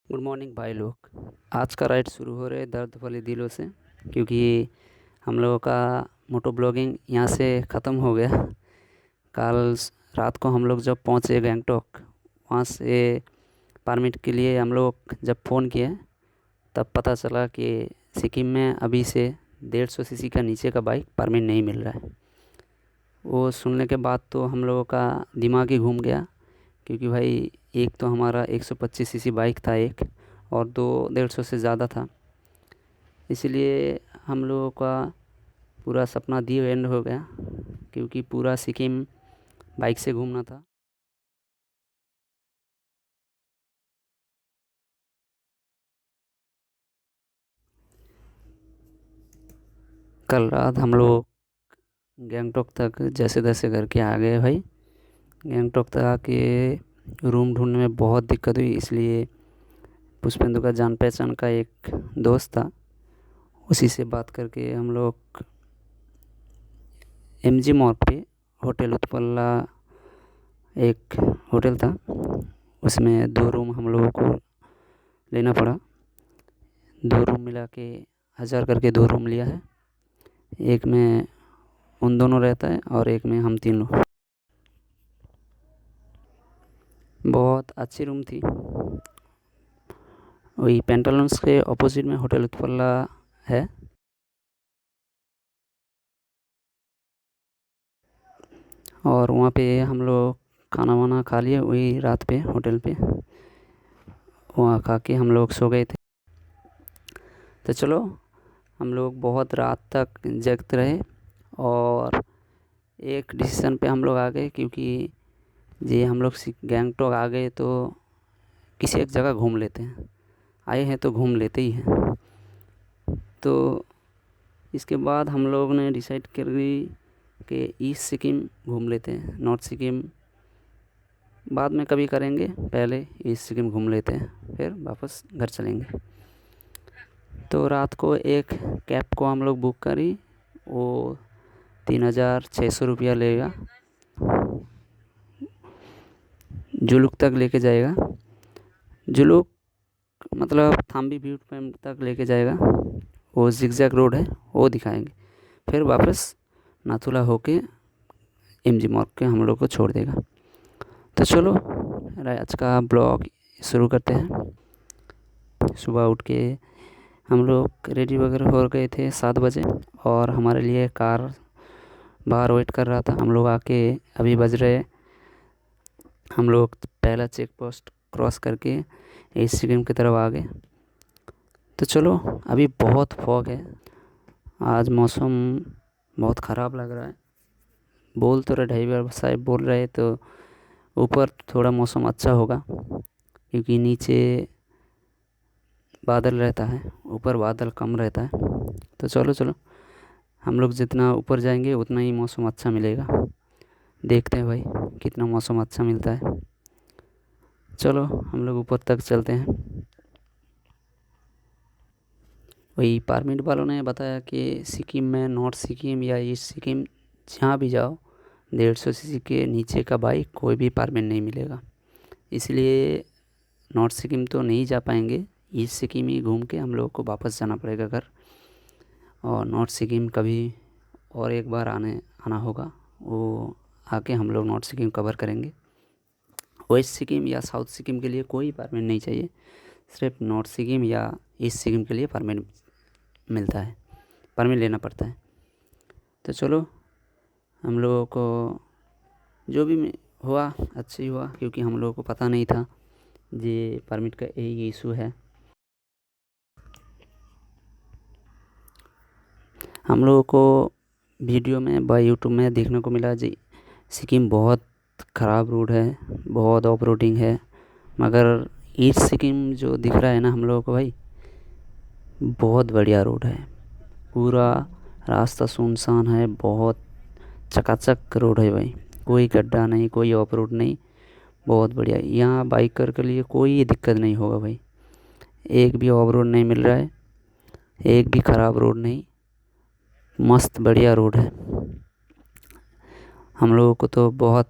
Good morning भाई लोग। आज का राइड शुरू हो रहे दर्द वाले दिलों से, क्योंकि हम लोगों का मोटो ब्लॉगिंग यहाँ से ख़त्म हो गया। रात को हम लोग जब पहुँचे गैंगटॉक, वहाँ से परमिट के लिए हम लोग जब फ़ोन किए तब पता चला कि सिक्किम में अभी से 150 सीसी का नीचे का बाइक परमिट नहीं मिल रहा है। वो सुनने के बाद तो हम लोगों का दिमाग ही घूम गया, क्योंकि भाई एक तो हमारा 125 सीसी बाइक था एक, और दो 150 से ज़्यादा था। इसलिए हम लोगों का पूरा सपना दी एंड हो गया, क्योंकि पूरा सिक्किम बाइक से घूमना था। कल रात हम लोग गैंगटॉक तक जैसे तैसे करके आ गए भाई। गैंगटॉक तक आके रूम ढूंढने में बहुत दिक्कत हुई, इसलिए पुष्पेंदु का जान पहचान का एक दोस्त था, उसी से बात करके हम लोग MG मॉल पे होटल उत्पला एक होटल था, उसमें 2 रूम हम लोगों को लेना पड़ा। 2 रूम मिला के 1000 करके 2 रूम लिया है। एक में उन दोनों रहता है और एक में हम 3 लोग। बहुत अच्छी रूम थी। वही पेंटालून्स के ऑपोजिट में होटल उत्पला है। और वहाँ पे हम लोग खाना वाना खा लिए वही रात पे होटल पे। वहाँ खा के हम लोग सो गए थे। तो चलो, हम लोग बहुत रात तक जगते रहे और एक डिसीज़न पे हम लोग आ गए, क्योंकि ये हम लोग गैंगटॉक आ गए तो किसी एक जगह घूम लेते हैं, आए हैं तो घूम लेते ही हैं। तो इसके बाद हम लोग ने डिसाइड कर ली कि ईस्ट सिक्किम घूम लेते हैं, नॉर्थ सिक्किम बाद में कभी करेंगे, पहले ईस्ट सिक्किम घूम लेते हैं फिर वापस घर चलेंगे। तो रात को एक कैब को हम लोग बुक करी, वो 3600 रुपया लेगा, जुलुक तक लेके जाएगा। जुलुक मतलब थाम्बी व्यू पॉइंट तक लेके जाएगा, वो जिगजैग रोड है वो दिखाएंगे, फिर वापस नाथुला होके MG मॉल के हम लोग को छोड़ देगा। तो चलो आज का ब्लॉग शुरू करते हैं। सुबह उठ के हम लोग रेडी वगैरह हो गए थे 7 बजे, और हमारे लिए कार बाहर वेट कर रहा था। हम लोग आके अभी बज रहे, हम लोग पहला चेक पोस्ट क्रॉस करके ईस्ट सिक्किम की तरफ आ गए। तो चलो, अभी बहुत फॉग है, आज मौसम बहुत ख़राब लग रहा है। बोल तो रहे ड्राइवर साहब बोल रहे तो ऊपर थोड़ा मौसम अच्छा होगा, क्योंकि नीचे बादल रहता है, ऊपर बादल कम रहता है। तो चलो चलो, हम लोग जितना ऊपर जाएंगे उतना ही मौसम अच्छा मिलेगा। देखते हैं भाई कितना मौसम अच्छा मिलता है। चलो हम लोग ऊपर तक चलते हैं। वही परमिट वालों ने बताया कि सिक्किम में नॉर्थ सिक्किम या ईस्ट सिक्किम जहाँ भी जाओ 150 सीसी के नीचे का बाइक कोई भी परमिट नहीं मिलेगा। इसलिए नॉर्थ सिक्किम तो नहीं जा पाएंगे, ईस्ट सिक्किम ही घूम के हम लोग को वापस जाना पड़ेगा घर। और नॉर्थ सिक्किम कभी और एक बार आना होगा, वो आके हम लोग नॉर्थ सिक्किम कवर करेंगे। वेस्ट सिक्किम या साउथ सिक्किम के लिए कोई परमिट नहीं चाहिए, सिर्फ नॉर्थ सिक्किम या ईस्ट सिक्किम के लिए परमिट मिलता है, परमिट लेना पड़ता है। तो चलो, हम लोगों को जो भी हुआ अच्छा ही हुआ, क्योंकि हम लोगों को पता नहीं था ये परमिट का यही इशू है। हम लोगों को वीडियो में व यूट्यूब में देखने को मिला जी सिक्किम बहुत ख़राब रोड है, बहुत ऑफ रोडिंग है, मगर ईस्ट सिक्किम जो दिख रहा है ना हम लोगों को भाई, बहुत बढ़िया रोड है। पूरा रास्ता सुनसान है, बहुत चकाचक रोड है भाई, कोई गड्ढा नहीं, कोई ऑफ रोड नहीं, बहुत बढ़िया। यहाँ बाइकर के लिए कोई दिक्कत नहीं होगा भाई, एक भी ऑफ रोड नहीं मिल रहा है, एक भी ख़राब रोड नहीं, मस्त बढ़िया रोड है। हम लोगों को तो बहुत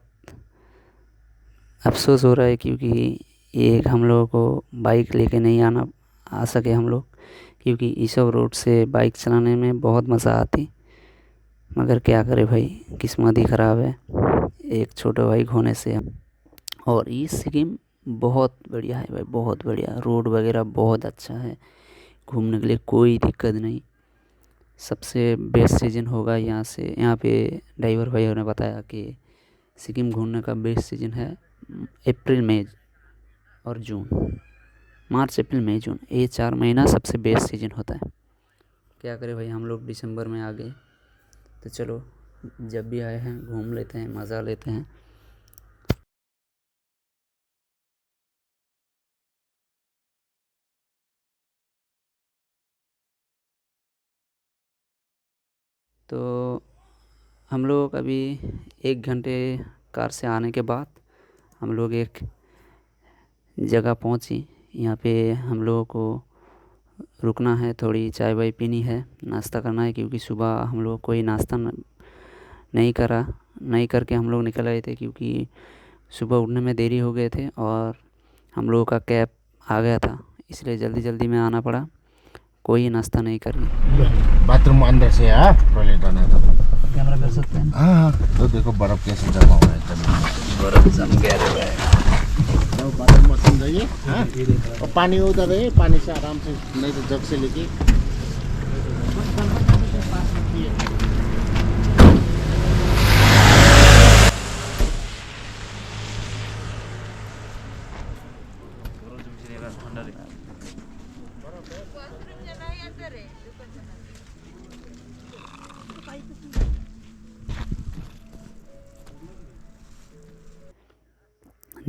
अफसोस हो रहा है, क्योंकि एक हम लोगों को बाइक लेके नहीं आ सके हम लोग, क्योंकि इस सब रोड से बाइक चलाने में बहुत मज़ा आती। मगर क्या करें भाई, किस्मत ही ख़राब है एक छोटे भाई होने से। और ये सिक्किम बहुत बढ़िया है भाई, बहुत बढ़िया। रोड वगैरह बहुत अच्छा है, घूमने के लिए कोई दिक्कत नहीं। सबसे बेस्ट सीज़न होगा यहाँ पे ड्राइवर भाइयों ने बताया कि सिक्किम घूमने का बेस्ट सीज़न है अप्रैल मई और जून। मार्च अप्रैल मई जून, ये 4 महीना सबसे बेस्ट सीज़न होता है। क्या करें भाई, हम लोग दिसंबर में आ गए, तो चलो जब भी आए हैं घूम लेते हैं, मज़ा लेते हैं। तो हम लोग अभी 1 घंटे कार से आने के बाद हम लोग एक जगह पहुंची। यहाँ पे हम लोगों को रुकना है, थोड़ी चाय वाय पीनी है, नाश्ता करना है, क्योंकि सुबह हम लोग कोई नाश्ता नहीं करके हम लोग निकल आए थे, क्योंकि सुबह उठने में देरी हो गए थे और हम लोगों का कैब आ गया था, इसलिए जल्दी जल्दी में आना पड़ा, कोई नाश्ता नहीं करके। बाथरूम अंदर से है, टॉयलेट आना है तो कैमरा कर सकते हैं। हाँ, तो देखो बर्फ कैसे जमा हुआ है, बर्फ जम गया है। तो बाथरूम मशीन जाइए। हाँ, और पानी उधर है, पानी से आराम से, नहीं तो जग से लेके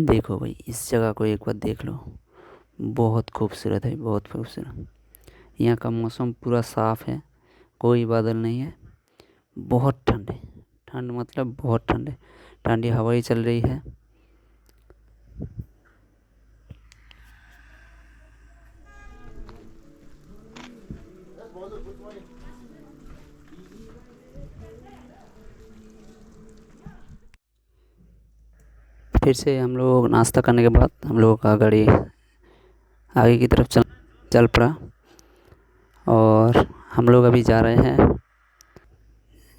देखो भाई, इस जगह को एक बार देख लो, बहुत खूबसूरत है, बहुत खूबसूरत। यहाँ का मौसम पूरा साफ़ है, कोई बादल नहीं है, बहुत ठंड है। ठंड मतलब बहुत ठंड है, ठंडी हवाएं चल रही है। फिर से हम लोग नाश्ता करने के बाद हम लोगों का गाड़ी आगे की तरफ चल पड़ा, और हम लोग अभी जा रहे हैं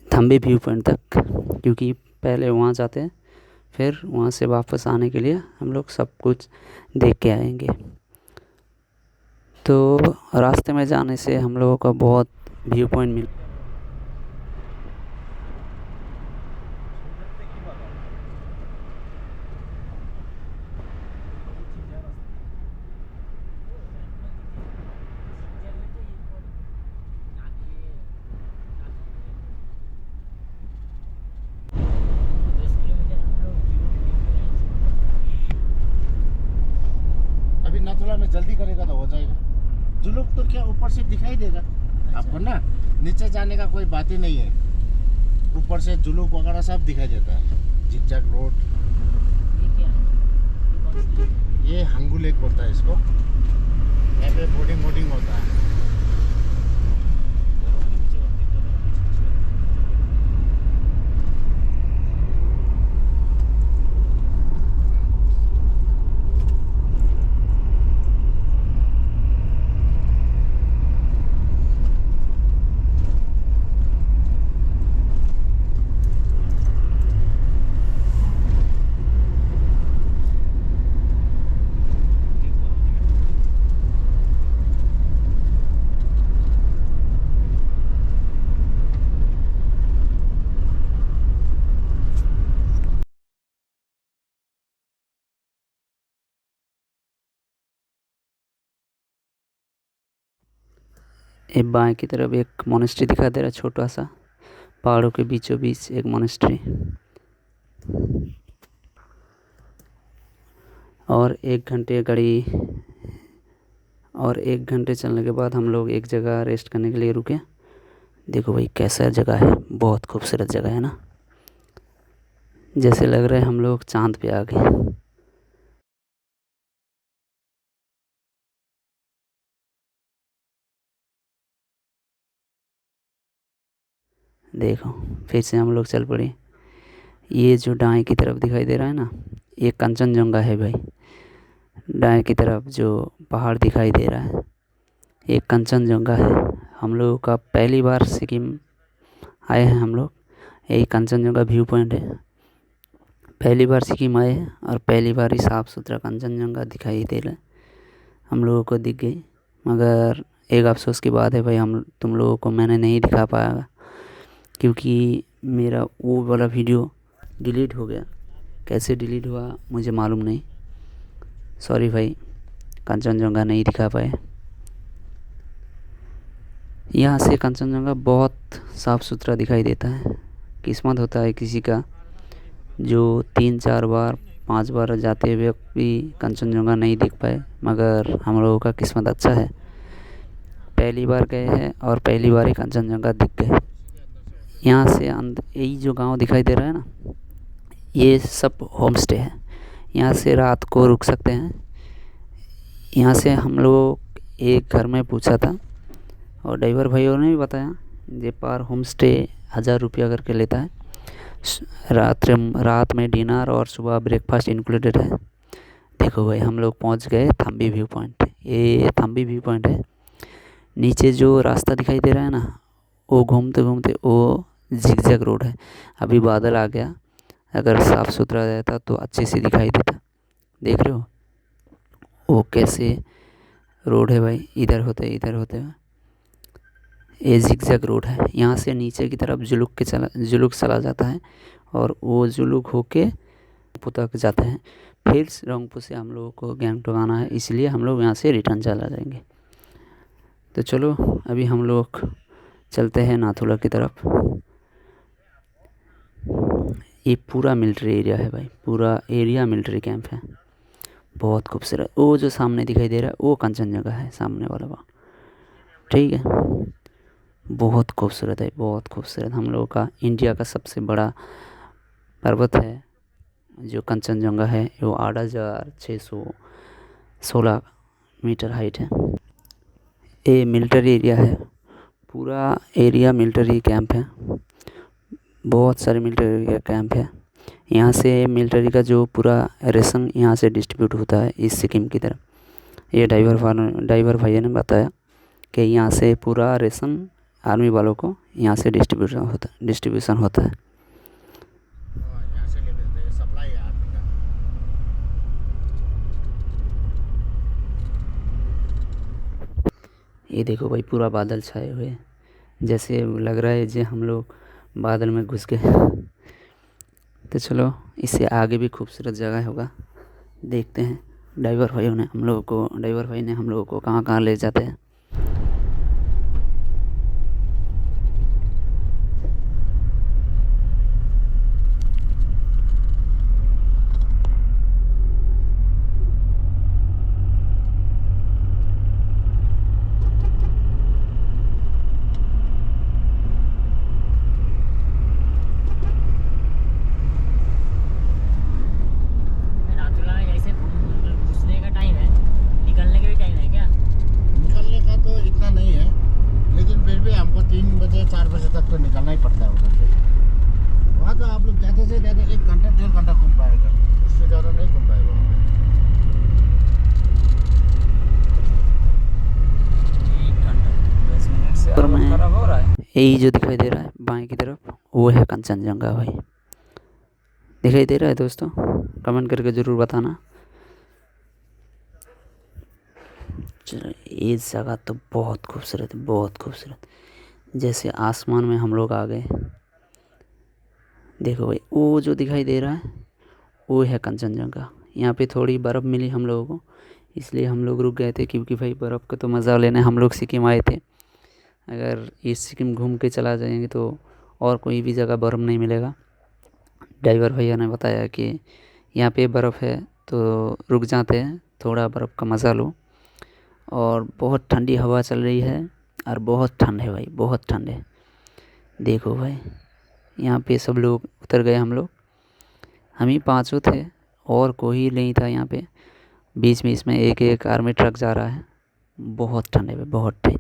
थम्बी व्यू पॉइंट तक, क्योंकि पहले वहाँ जाते हैं, फिर वहाँ से वापस आने के लिए हम लोग सब कुछ देख के आएंगे। तो रास्ते में जाने से हम लोगों का बहुत व्यू पॉइंट मिल। अभी नाथुला में जल्दी करेगा तो हो जाएगा। जुलूक तो क्या ऊपर से दिखाई देगा आपको ना, नीचे जाने का कोई बात ही नहीं है, ऊपर से जुलूक वगैरह सब दिखाई देता है। जिगजैग रोड, ये हंगू लेक बोलता है इसको, यहाँ पे बोटिंग होता है। एक बाएं की तरफ एक मोनेस्ट्री दिखाई दे रहा है, छोटा सा, पहाड़ों के बीचों बीच एक मोनेस्ट्री। और 1 घंटे चलने के बाद हम लोग एक जगह रेस्ट करने के लिए रुके। देखो भाई कैसा जगह है, बहुत खूबसूरत जगह है ना, जैसे लग रहा है हम लोग चांद पे आ गए। देखो, फिर से हम लोग चल पड़े। ये जो डांगी की तरफ दिखाई दे रहा है ना, ये कंचनजंगा है, बहुत खूबसूरत जगह है ना। जैसे लग रहा है हम लोग चांद पे आ गए। देखो, फिर से हम लोग चल पड़े। ये जो दाएं की तरफ दिखाई दे रहा है ना, ये कंचनजंगा है भाई, दाएं की तरफ जो पहाड़ दिखाई दे रहा है ये कंचनजंगा है। हम लोगों का पहली बार सिक्किम आए हैं हम लोग। यही कंचनजंगा व्यू पॉइंट है। पहली बार सिक्किम आए हैं और पहली बार ही साफ़ सुथरा कंचनजंगा दिखाई दे रहा है। हम लोगों को दिख गई, मगर एक अफसोस की बात है भाई, हम तुम लोगों को मैंने नहीं दिखा पाया क्योंकि मेरा वो वाला वीडियो डिलीट हो गया। कैसे डिलीट हुआ मुझे मालूम नहीं, सॉरी भाई, कंचनजंगा नहीं दिखा पाए। यहाँ से कंचनजंगा बहुत साफ़ सुथरा दिखाई देता है। किस्मत होता है किसी का जो 3-4 बार 5 बार जाते हुए भी कंचनजंगा नहीं दिख पाए, मगर हम लोगों का किस्मत अच्छा है, पहली बार गए हैं और पहली बार ही कंचनजंगा दिख गए। यहाँ से यही जो गांव दिखाई दे रहा है ना, ये सब होम स्टे है। यहाँ से रात को रुक सकते हैं। यहाँ से हम लोग एक घर में पूछा था और ड्राइवर भाइयों ने भी बताया ये पर होम स्टे 1000 रुपया करके लेता है। रात में डिनर और सुबह ब्रेकफास्ट इंक्लूडेड है। देखो भाई हम लोग पहुँच गए थम्बी व्यू पॉइंट। ये थम्बी व्यू पॉइंट है। नीचे जो रास्ता दिखाई दे रहा है ना, वो घूमते घूमते वो जिगजैग रोड है। अभी बादल आ गया, अगर साफ़ सुथरा रहता तो अच्छे से दिखाई देता। देख रहे हो वो कैसे रोड है भाई, इधर होते हुए ये जिगजैग रोड है। यहाँ से नीचे की तरफ जुलूक चला जाता है और वो जुलूक होके रंगपू तक जाते हैं। फिर रंगपू से हम लोगों को गैंगटॉक आना है, इसलिए हम लोग यहाँ से रिटर्न चला जाएंगे। तो चलो अभी हम लोग चलते हैं नाथुला की तरफ। ये पूरा मिलिट्री एरिया है भाई, पूरा एरिया मिलिट्री कैंप है। बहुत खूबसूरत। वो जो सामने दिखाई दे रहा है वो कंचनजंगा है, सामने वाला वहाँ, ठीक है। बहुत खूबसूरत है, बहुत खूबसूरत। हम लोगों का इंडिया का सबसे बड़ा पर्वत है जो कंचनजंगा है। वो 8616 मीटर हाइट है। ये मिलिट्री एरिया है, पूरा एरिया मिलिट्री कैंप है। बहुत सारे मिलिट्री एरिया कैंप है। यहाँ से मिलिट्री का जो पूरा रेशन यहाँ से डिस्ट्रीब्यूट होता है इस सिक्किम की तरफ। ये ड्राइवर भैया ने बताया कि यहाँ से पूरा रेशन आर्मी वालों को यहाँ से डिस्ट्रीब्यूशन होता है। यहाँ से ले लेते हैं, सप्लाई है आर्मी का। ये देखो भाई पूरा बादल छाए हुए हैं, जैसे लग रहा है जे हम लोग बादल में घुस गए। तो चलो इससे आगे भी खूबसूरत जगह होगा, देखते हैं। ड्राइवर भाई ने हम लोगों को कहाँ कहाँ ले जाते हैं। नाथुला में जैसे घुसने का टाइम है, निकलने का भी टाइम है क्या? निकलने का तो इतना नहीं है, लेकिन फिर भी हमको 3 बजे 4 बजे तक तो निकलना ही पड़ता है उधर से। वहाँ तो आप लोग ज़्यादा से ज़्यादा 1 घंटा 1.5 घंटा घूम पाएगा, उससे ज़्यादा नहीं घूम पाएगा वहाँ पे। 1 घंटा 10 मिनट से पर मैं खराब हो रहा है। यही जो दिखाई दे रहा है बाएं की तरफ वो है कंचनजंगा भाई। दिखाई दे रहा है दोस्तों? कमेंट करके ज़रूर बताना। चलो ये जगह तो बहुत खूबसूरत है, बहुत खूबसूरत। जैसे आसमान में हम लोग आ गए। देखो भाई वो जो दिखाई दे रहा है वो है कंचनजंगा। यहाँ पे थोड़ी बर्फ़ मिली हम लोगों को, इसलिए हम लोग रुक गए थे, क्योंकि भाई बर्फ़ का तो मज़ा लेने हम लोग सिक्किम आए थे। अगर इस सिक्किम घूम के चला जाएंगे तो और कोई भी जगह बर्फ़ नहीं मिलेगा। ड्राइवर भैया ने बताया कि यहाँ पे बर्फ़ है तो रुक जाते हैं, थोड़ा बर्फ़ का मज़ा लो। और बहुत ठंडी हवा चल रही है और बहुत ठंड है भाई, बहुत ठंड है। देखो भाई यहाँ पे सब लोग उतर गए, हम ही 5 थे और कोई नहीं था यहाँ पे। बीच में इसमें एक आर्मी ट्रक जा रहा है। बहुत ठंड है भाई, बहुत ठंड।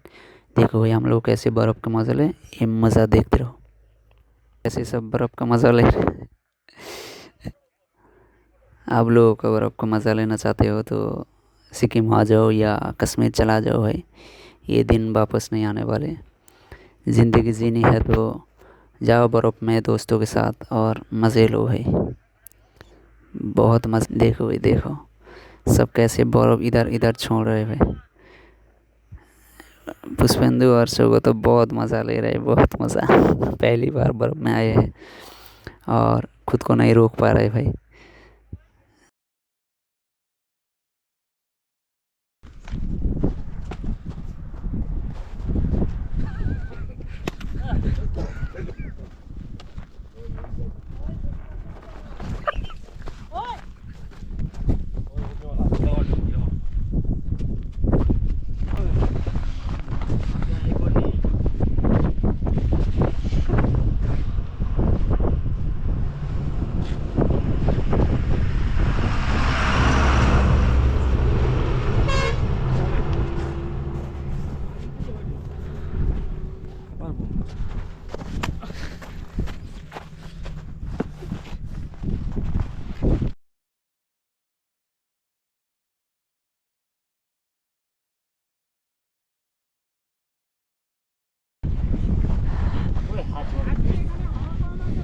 देखो भाई हम लोग कैसे बर्फ़ का मज़ा ले, ये मज़ा देखते रहो कैसे सब बर्फ़ का मज़ा ले। आप लोगों को अगर आपको मज़ा लेना चाहते हो तो सिक्किम आ जाओ या कश्मीर चला जाओ भाई, ये दिन वापस नहीं आने वाले। ज़िंदगी जीनी है तो जाओ बर्फ़ में दोस्तों के साथ और मज़े लो भाई, बहुत मज़े। देखो भाई देखो, सब कैसे बर्फ़ इधर इधर छोड़ रहे भाई। पुष्पेंदु और शोगो तो बहुत मज़ा ले रहे, बहुत मज़ा। पहली बार बर्फ़ में आए हैं और खुद को नहीं रोक पा रहे भाई।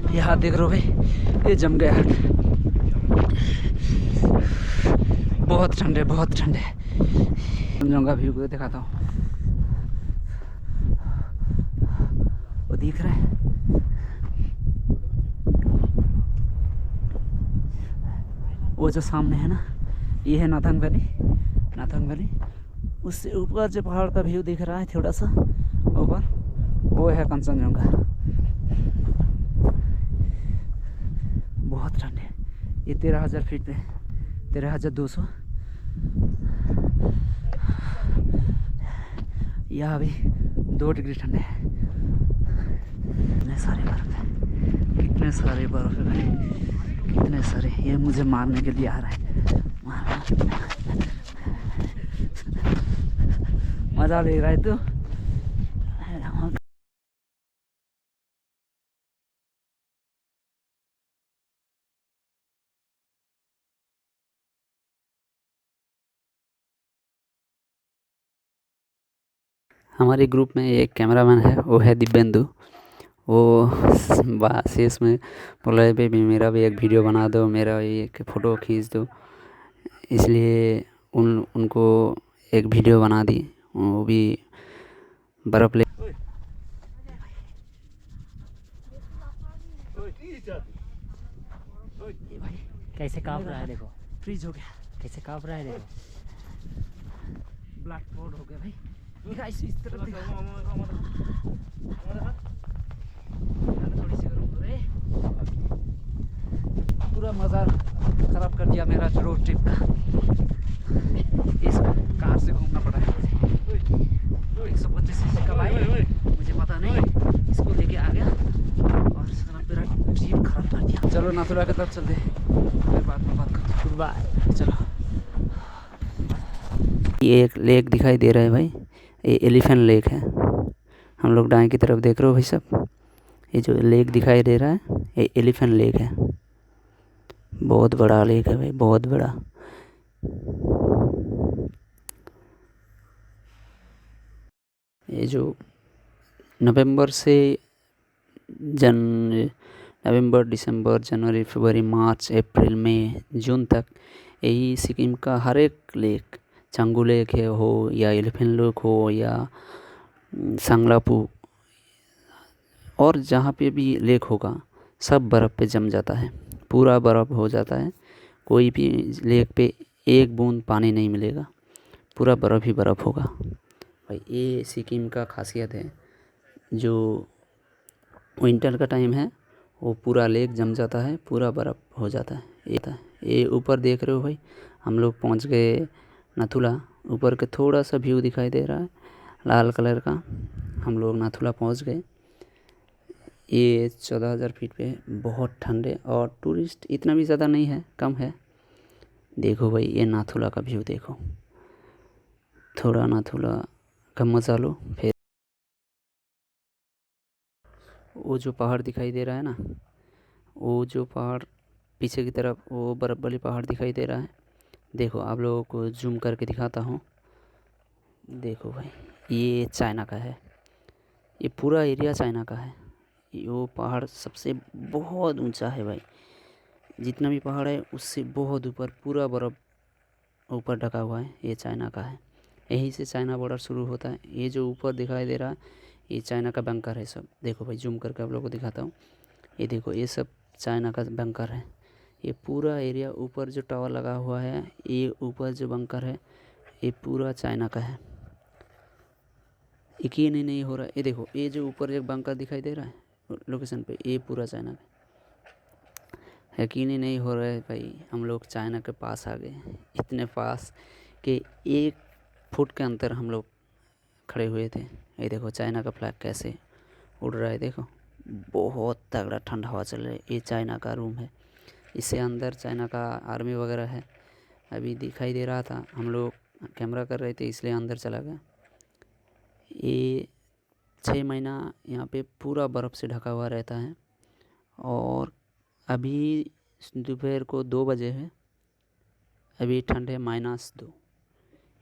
ये हाथ देख रहे हो भाई, ये जम गया हाथ। बहुत ठंडे, बहुत ठंडे। जाऊँगा व्यू को दिखाता हूँ, वो दिख रहा है। वो जो सामने है ना, ये है नाथंग वैली। नाथंग वैली, उससे ऊपर जो पहाड़ का व्यू दिख रहा है थोड़ा सा ऊपर, वो है कंचनजंगा। बहुत ठंड है। ये 13,000 फीट पे, 13,200। यहाँ भी 2 डिग्री ठंड है। कितने सारे बर्फ है, कितने सारे बर्फ है भाई, कितने सारे। ये मुझे मारने के लिए आ रहा है, मजा ले रहा है तो। हमारे ग्रुप में एक कैमरामैन है, वो है दिव्येंदु। वो शेष में बोला है बेबी मेरा भी एक वीडियो बना दो, मेरा भी एक फ़ोटो खींच दो। इसलिए उनको एक वीडियो बना दी, वो भी बर्फ़ ले। कैसे काँप रहा है देखो, फ्रीज हो गया, कैसे काँप रहा है देखो। ब्लैक क्लाउड हो गया भाई। गाइस इस तरफ देखो, थोड़ी सी गर्म हो रही है। पूरा मज़ा ख़राब कर दिया मेरा रोड ट्रिप का। इस कार से घूमना पड़ा है मुझे। 125 सीसी का बाइक, मुझे पता नहीं, इसको लेके आ गया और सारा मेरा ट्रिप ख़राब कर दिया। चलो नाथुला की तरफ चलते हैं, फिर बाद में बात करते हैं। Good bye. चलो, ये एक लेक दिखाई दे रहा है भाई, ये एलिफेंट लेक है। हम लोग दाएं की तरफ देख रहे हो भाई सब, ये जो लेक दिखाई दे रहा है ये एलिफेंट लेक है। बहुत बड़ा लेक है भाई, बहुत बड़ा। ये जो नवंबर से नवंबर, दिसंबर, जनवरी, फरवरी, मार्च, अप्रैल, मई, जून तक यही सिक्किम का हर एक लेक, चांगू लेक है हो या एलिफेंट लेक हो या सांगलापू, और जहाँ पे भी लेक होगा सब बर्फ़ पे जम जाता है, पूरा बर्फ़ हो जाता है। कोई भी लेक पे एक बूंद पानी नहीं मिलेगा, पूरा बर्फ़ ही बर्फ़ होगा भाई। ये सिक्किम का खासियत है। जो विंटर का टाइम है वो पूरा लेक जम जाता है, पूरा बर्फ़ हो जाता है। ये ऊपर देख रहे हो भाई, हम लोग पहुंच गए नाथुला। ऊपर के थोड़ा सा व्यू दिखाई दे रहा है लाल कलर का, हम लोग नाथुला पहुंच गए। ये 14,000 फीट पे, बहुत ठंडे और टूरिस्ट इतना भी ज़्यादा नहीं है, कम है। देखो भाई ये नाथुला का व्यू देखो, थोड़ा नाथुला का मज़ा लो। फिर वो जो पहाड़ दिखाई दे रहा है ना, वो जो पहाड़ पीछे की तरफ वो बर्फ़ वाली पहाड़ दिखाई दे रहा है। देखो आप लोगों को जूम करके दिखाता हूँ। देखो भाई, ये चाइना का है, ये पूरा एरिया चाइना का है। वो पहाड़ सबसे बहुत ऊंचा है भाई, जितना भी पहाड़ है उससे बहुत ऊपर पूरा बर्फ़ ऊपर ढका हुआ है, ये चाइना का है। यहीं से चाइना बॉर्डर शुरू होता है। ये जो ऊपर दिखाई दे रहा है ये चाइना का बंकर है सब। देखो भाई जूम करके आप लोगों को दिखाता हूँ। ये देखो ये सब चाइना का बंकर है। ये पूरा एरिया ऊपर जो टावर लगा हुआ है, ये ऊपर जो बंकर है ये पूरा चाइना का है। यकीन ही नहीं हो रहा। ये देखो ये जो ऊपर एक बंकर दिखाई दे रहा है लोकेशन पे, ये पूरा चाइना का। यकीन ही नहीं हो रहा है भाई, हम लोग चाइना के पास आ गए, इतने पास कि 1 फुट के अंतर हम लोग खड़े हुए थे। ये देखो चाइना का फ्लैग कैसे उड़ रहा है, देखो बहुत तगड़ा ठंडा हवा चल रहा है। ये चाइना का रूम है, इससे अंदर चाइना का आर्मी वगैरह है। अभी दिखाई दे रहा था, हम लोग कैमरा कर रहे थे इसलिए अंदर चला गया। ये 6 महीना यहाँ पे पूरा बर्फ़ से ढका हुआ रहता है। और अभी दोपहर को 2 बजे है, अभी ठंड है -2।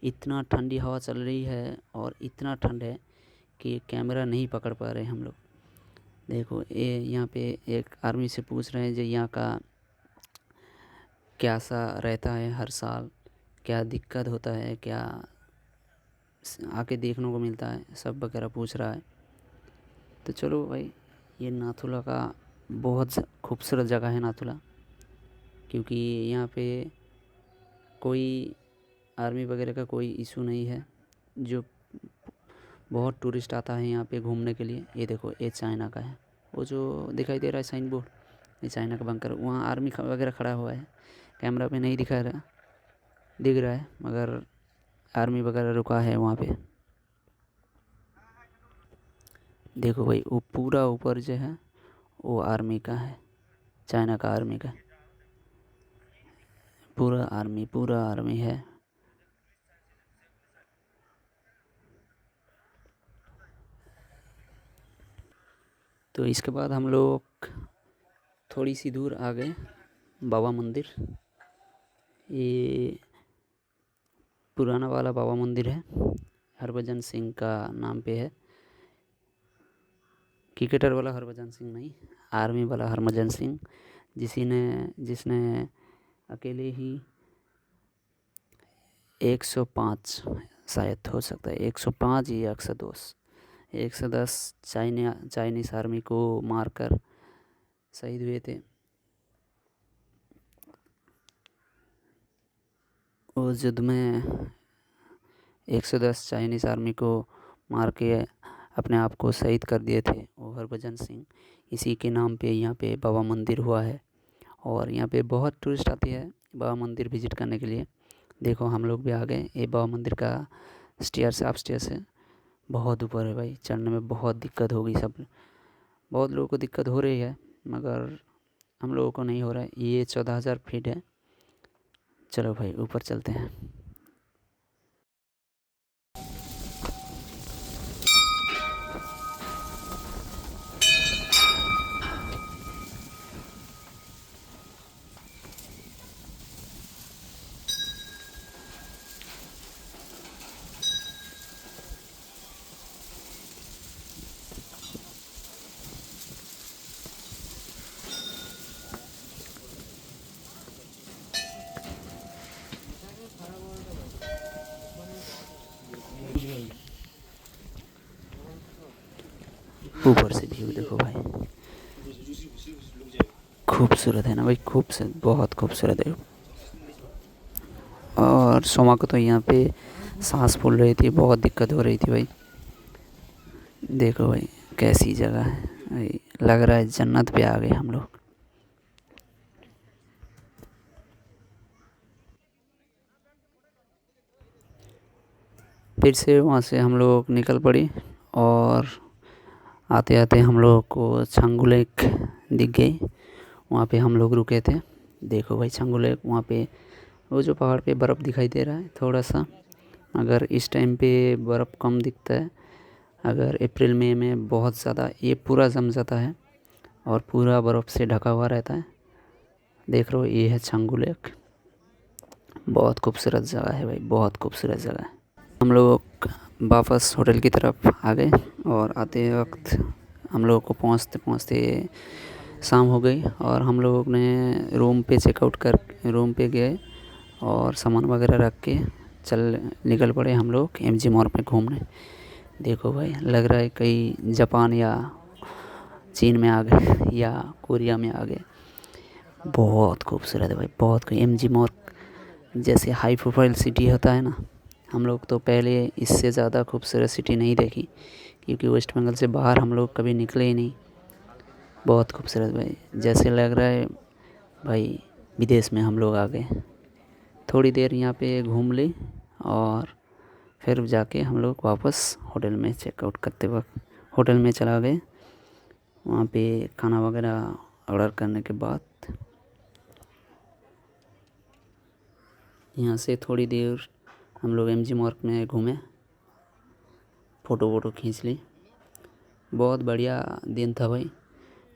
इतना ठंडी हवा चल रही है और इतना ठंड है कि कैमरा नहीं पकड़ पा रहे हम लोग। देखो ये यहाँ पे एक आर्मी से पूछ रहे हैं जो यहाँ का क्या सा रहता है हर साल, क्या दिक्कत होता है, क्या आके देखने को मिलता है, सब वगैरह पूछ रहा है। तो चलो भाई, ये नाथुला का बहुत खूबसूरत जगह है नाथुला, क्योंकि यहाँ पे कोई आर्मी वगैरह का कोई इशू नहीं है। जो बहुत टूरिस्ट आता है यहाँ पे घूमने के लिए। ये देखो ये चाइना का है, वो जो दिखाई दे रहा है साइन बोर्ड, ये चाइना का बंकर। वहाँ आर्मी वगैरह खड़ा हुआ है, कैमरा पे नहीं दिखा रहा, दिख रहा है मगर आर्मी वगैरह रुका है वहाँ पे। देखो भाई वो पूरा ऊपर जो है वो आर्मी का है, चाइना का आर्मी का। पूरा आर्मी है। तो इसके बाद हम लोग थोड़ी सी दूर आ गए बाबा मंदिर। ये पुराना वाला बाबा मंदिर है, हरभजन सिंह का नाम पे है। क्रिकेटर वाला हरभजन सिंह नहीं, आर्मी वाला हरभजन सिंह, जिसने अकेले ही 105 शायद हो सकता है, 105 या 110 चाइनीस आर्मी को मारकर शहीद हुए थे। उस युद्ध में 110 चाइनीस आर्मी को मार के अपने आप को शहीद कर दिए थे वो हरभजन सिंह। इसी के नाम पे यहाँ पे बाबा मंदिर हुआ है। और यहाँ पे बहुत टूरिस्ट आती है बाबा मंदिर विज़िट करने के लिए। देखो हम लोग भी आ गए। ये बाबा मंदिर का स्टेयर से बहुत ऊपर है भाई, चढ़ने में बहुत दिक्कत होगी। बहुत लोगों को दिक्कत हो रही है मगर हम लोगों को नहीं हो रहा है। ये 14,000 फीट है। चलो भाई ऊपर चलते हैं। ऊपर से व्यू देखो भाई, खूबसूरत है ना भाई, खूबसूरत, बहुत खूबसूरत है। और सोमा को तो यहाँ पे सांस फूल रही थी, बहुत दिक्कत हो रही थी भाई। देखो भाई कैसी जगह है भाई, लग रहा है जन्नत पे आ गए हम लोग। फिर से वहाँ से हम लोग निकल पड़ी और आते आते हम लोग को छंगू लेक दिख गई। वहाँ पे हम लोग रुके थे। देखो भाई छंगू लेक, वहाँ पे वो जो पहाड़ पे बर्फ़ दिखाई दे रहा है थोड़ा सा, मगर इस टाइम पे बर्फ़ कम दिखता है। अगर अप्रैल मई में बहुत ज़्यादा ये पूरा जम जाता है और पूरा बर्फ़ से ढका हुआ रहता है। देख रहे हो, ये है छंगू लेक। बहुत खूबसूरत जगह है भाई, बहुत खूबसूरत जगह है। हम लोग वापस होटल की तरफ आ गए और आते वक्त हम लोगों को पहुँचते पहुँचते शाम हो गई और हम लोग ने रूम पे चेकआउट कर रूम पे गए और सामान वगैरह रख के निकल पड़े हम लोग MG मॉल में घूमने। देखो भाई, लग रहा है कहीं जापान या चीन में आ गए या कोरिया में आ गए। बहुत खूबसूरत है भाई, बहुत। MG मॉल जैसे हाई प्रोफाइल सिटी होता है ना, हम लोग तो पहले इससे ज़्यादा खूबसूरत सिटी नहीं देखी, क्योंकि वेस्ट बंगाल से बाहर हम लोग कभी निकले ही नहीं। बहुत खूबसूरत भाई, जैसे लग रहा है भाई विदेश में हम लोग आ गए। थोड़ी देर यहाँ पे घूम ली और फिर जाके हम लोग वापस होटल में चेकआउट करते वक्त होटल में चला गए। वहाँ पे खाना वगैरह ऑर्डर करने के बाद यहाँ से थोड़ी देर हम लोग MG मार्ग में घूमे, फ़ोटो खींच ली। बहुत बढ़िया दिन था भाई।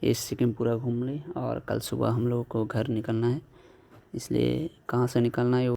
ये सिक्किम पूरा घूम ली और कल सुबह हम लोग को घर निकलना है, इसलिए कहाँ से निकलना है